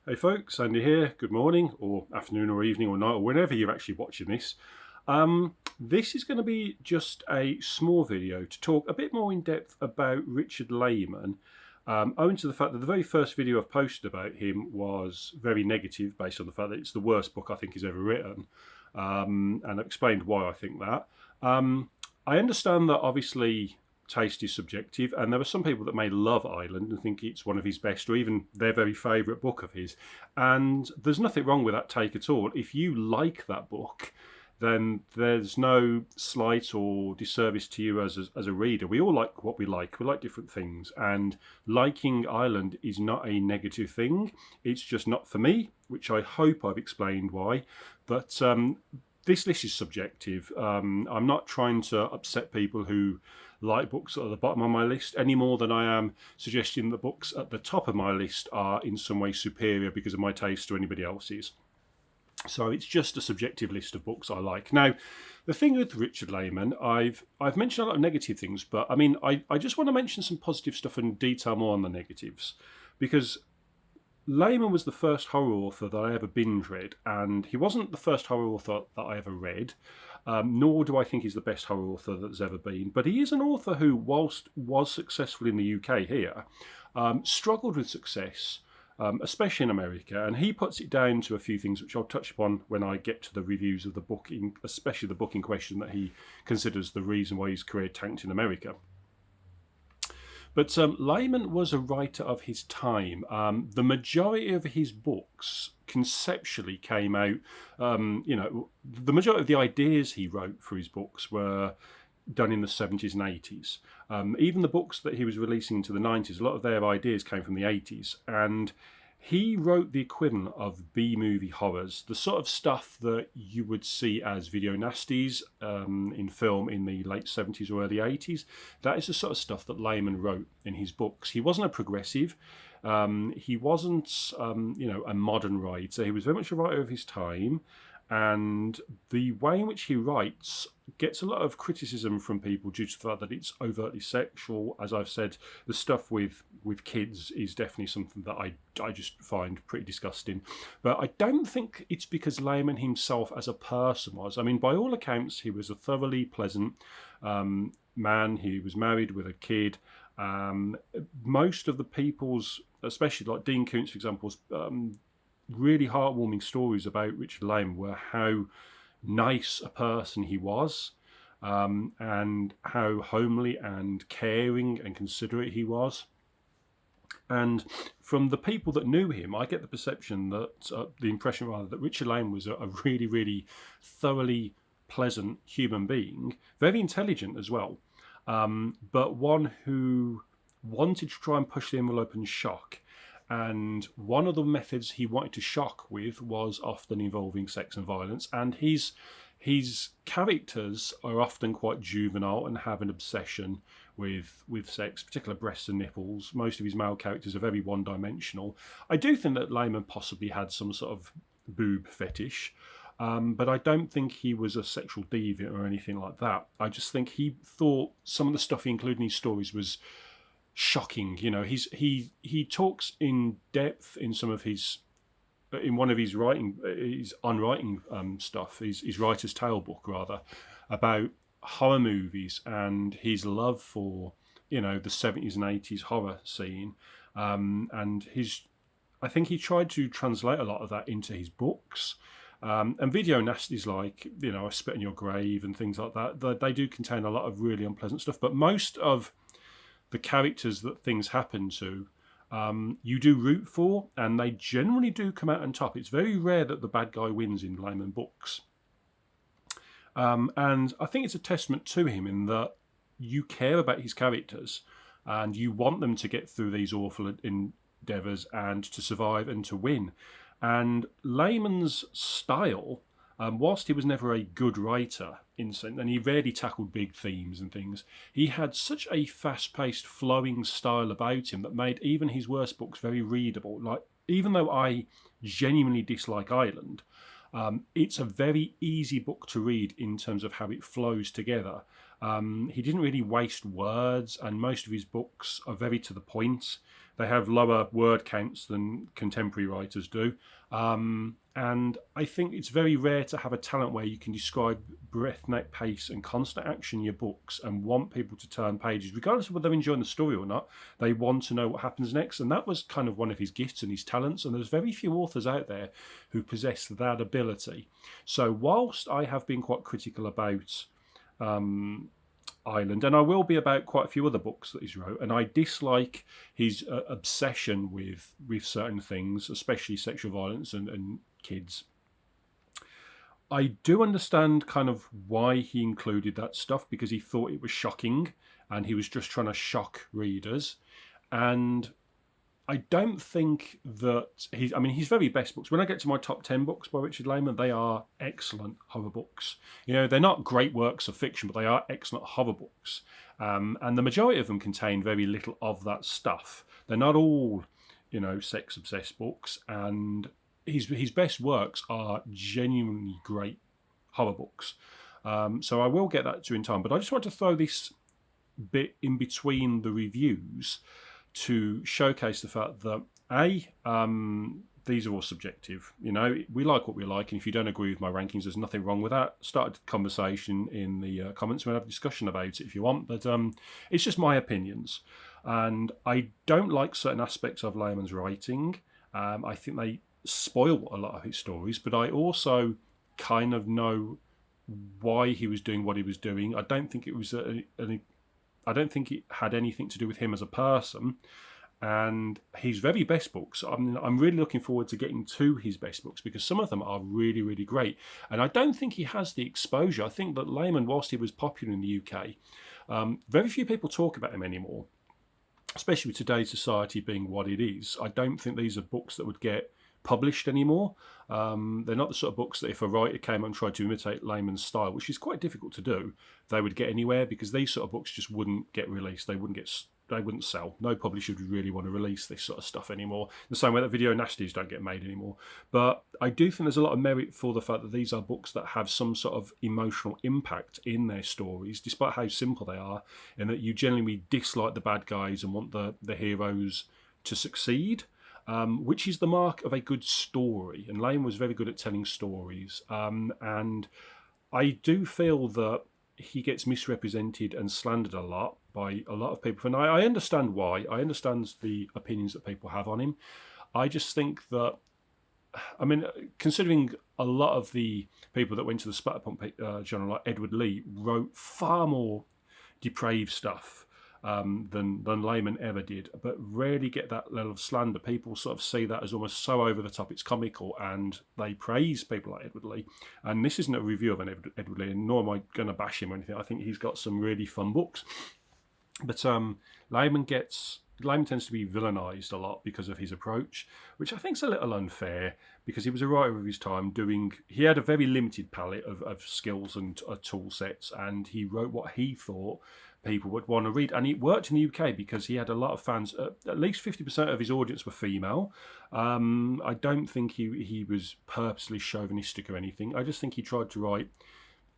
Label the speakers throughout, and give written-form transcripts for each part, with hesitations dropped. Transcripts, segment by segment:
Speaker 1: Hey folks, Andy here. Good morning, or afternoon, or evening, or night, or whenever you're actually watching this. This is going to be just a small video to talk a bit more in depth about Richard Laymon, owing to the fact that the very first video I've posted about him was very negative, based on the fact that it's the worst book I think he's ever written, and I've explained why I think that. I understand that obviously taste is subjective, and there are some people that may love Island and think it's one of his best, or even their very favourite book of his, and there's nothing wrong with that take at all. If you like that book, then there's no slight or disservice to you as a reader. We all like what we like different things, and liking Island is not a negative thing. It's just not for me, which I hope I've explained why. But this list is subjective. I'm not trying to upset people who like books at the bottom of my list any more than I am suggesting that books at the top of my list are in some way superior because of my taste to anybody else's. So it's just a subjective list of books I like. Now, the thing with Richard Laymon, I've mentioned a lot of negative things, but I mean, I just want to mention some positive stuff and detail more on the negatives, because Laymon was the first horror author that I ever binge read, and he wasn't the first horror author that I ever read, nor do I think he's the best horror author that's ever been. But he is an author who, whilst was successful in the UK here, struggled with success, especially in America, and he puts it down to a few things which I'll touch upon when I get to the reviews of the book, especially the book in question that he considers the reason why his career tanked in America. But Laymon was a writer of his time. The majority of his books conceptually came out, the majority of the ideas he wrote for his books were done in the 70s and 80s. Even the books that he was releasing into the 90s, a lot of their ideas came from the 80s. And he wrote the equivalent of B-movie horrors, the sort of stuff that you would see as video nasties in film in the late 70s or early 80s. That is the sort of stuff that Laymon wrote in his books. He wasn't a progressive. He wasn't, a modern writer. He was very much a writer of his time. And the way in which he writes gets a lot of criticism from people due to the fact that it's overtly sexual. As I've said, the stuff with kids is definitely something that I just find pretty disgusting. But I don't think it's because Laymon himself as a person was. I mean, by all accounts, he was a thoroughly pleasant man. He was married with a kid. Most of the people's, especially like Dean Koontz, for example, really heartwarming stories about Richard Laymon were how nice a person he was, and how homely and caring and considerate he was. And from the people that knew him, I get the perception that, the impression rather, that Richard Laymon was a really, really thoroughly pleasant human being, very intelligent as well, but one who wanted to try and push the envelope and shock. And one of the methods he wanted to shock with was often involving sex and violence. And his characters are often quite juvenile and have an obsession with sex, particularly breasts and nipples. Most of his male characters are very one-dimensional. I do think that Laymon possibly had some sort of boob fetish, but I don't think he was a sexual deviant or anything like that. I just think he thought some of the stuff he included in his stories was shocking. He talks in depth in some of his, in one of his unwriting stuff, his writer's tale book rather, about horror movies and his love for the 70s and 80s horror scene, and I think he tried to translate a lot of that into his books. And video nasties like I Spit on Your Grave and things like that, they do contain a lot of really unpleasant stuff, but most of the characters that things happen to, you do root for, and they generally do come out on top. It's very rare that the bad guy wins in Laymon books. And I think it's a testament to him in that you care about his characters and you want them to get through these awful endeavours and to survive and to win. And Laymon's style, whilst he was never a good writer, and he rarely tackled big themes and things, he had such a fast-paced, flowing style about him that made even his worst books very readable. Like, even though I genuinely dislike Island, it's a very easy book to read in terms of how it flows together. He didn't really waste words, and most of his books are very to the point. They have lower word counts than contemporary writers do. And I think it's very rare to have a talent where you can describe breathtaking pace and constant action in your books and want people to turn pages, regardless of whether they're enjoying the story or not. They want to know what happens next. And that was kind of one of his gifts and his talents. And there's very few authors out there who possess that ability. So whilst I have been quite critical about Island, and I will be about quite a few other books that he's wrote, and I dislike his obsession with certain things, especially sexual violence and kids. I do understand kind of why he included that stuff, because he thought it was shocking and he was just trying to shock readers. And I don't think that his very best books, when I get to my top 10 books by Richard Laymon, they are excellent horror books. You know, they're not great works of fiction, but they are excellent horror books. And the majority of them contain very little of that stuff. They're not all, you know, sex-obsessed books. And his best works are genuinely great horror books. So I will get that to in time. But I just want to throw this bit in between the reviews to showcase the fact that these are all subjective. You know, we like what we like, and if you don't agree with my rankings, there's nothing wrong with that. Start a conversation in the comments. We'll have a discussion about it if you want, but it's just my opinions. And I don't like certain aspects of Laymon's writing. I think they spoil a lot of his stories, but I also kind of know why he was doing what he was doing. I don't think it was I don't think it had anything to do with him as a person. And his very best books, I'm really looking forward to getting to his best books, because some of them are really, really great. And I don't think he has the exposure. I think that Laymon, whilst he was popular in the UK, very few people talk about him anymore, especially with today's society being what it is. I don't think these are books that would get published anymore. They're not the sort of books that if a writer came and tried to imitate Laymon's style, which is quite difficult to do, they would get anywhere, because these sort of books just wouldn't get released. They wouldn't sell. No publisher would really want to release this sort of stuff anymore. The same way that video nasties don't get made anymore. But I do think there's a lot of merit for the fact that these are books that have some sort of emotional impact in their stories, despite how simple they are, and that you generally dislike the bad guys and want the heroes to succeed. Which is the mark of a good story. And Laymon was very good at telling stories. And I do feel that he gets misrepresented and slandered a lot by a lot of people. And I understand why. I understand the opinions that people have on him. I just think that, considering a lot of the people that went to the Splatterpunk genre, like Edward Lee, wrote far more depraved stuff than Laymon ever did, but rarely get that level of slander. People sort of see that as almost so over the top, it's comical, and they praise people like Edward Lee. And this isn't a review of an Edward Lee, and nor am I going to bash him or anything. I think he's got some really fun books. But Laymon tends to be villainised a lot because of his approach, which I think is a little unfair, because he was a writer of his time he had a very limited palette of skills and tool sets, and he wrote what he thought people would want to read. And it worked in the UK because he had a lot of fans. At least 50% of his audience were female. I don't think he was purposely chauvinistic or anything. I just think he tried to write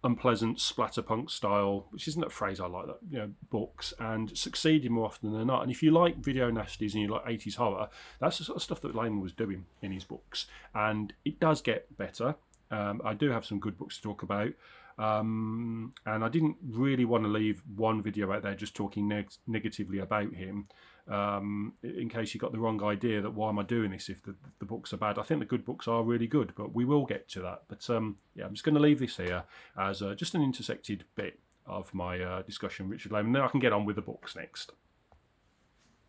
Speaker 1: unpleasant splatterpunk style, which isn't a phrase I like, that books, and succeeded more often than not. And if you like video nasties and you like 80s horror, that's the sort of stuff that Laymon was doing in his books, and it does get better. I do have some good books to talk about, and I didn't really want to leave one video out there just talking negatively about him, in case you got the wrong idea that why am I doing this if the books are bad. I think the good books are really good, but we will get to that. But yeah, I'm just going to leave this here as just an intersected bit of my discussion with Richard Laymon. Then I can get on with the books next.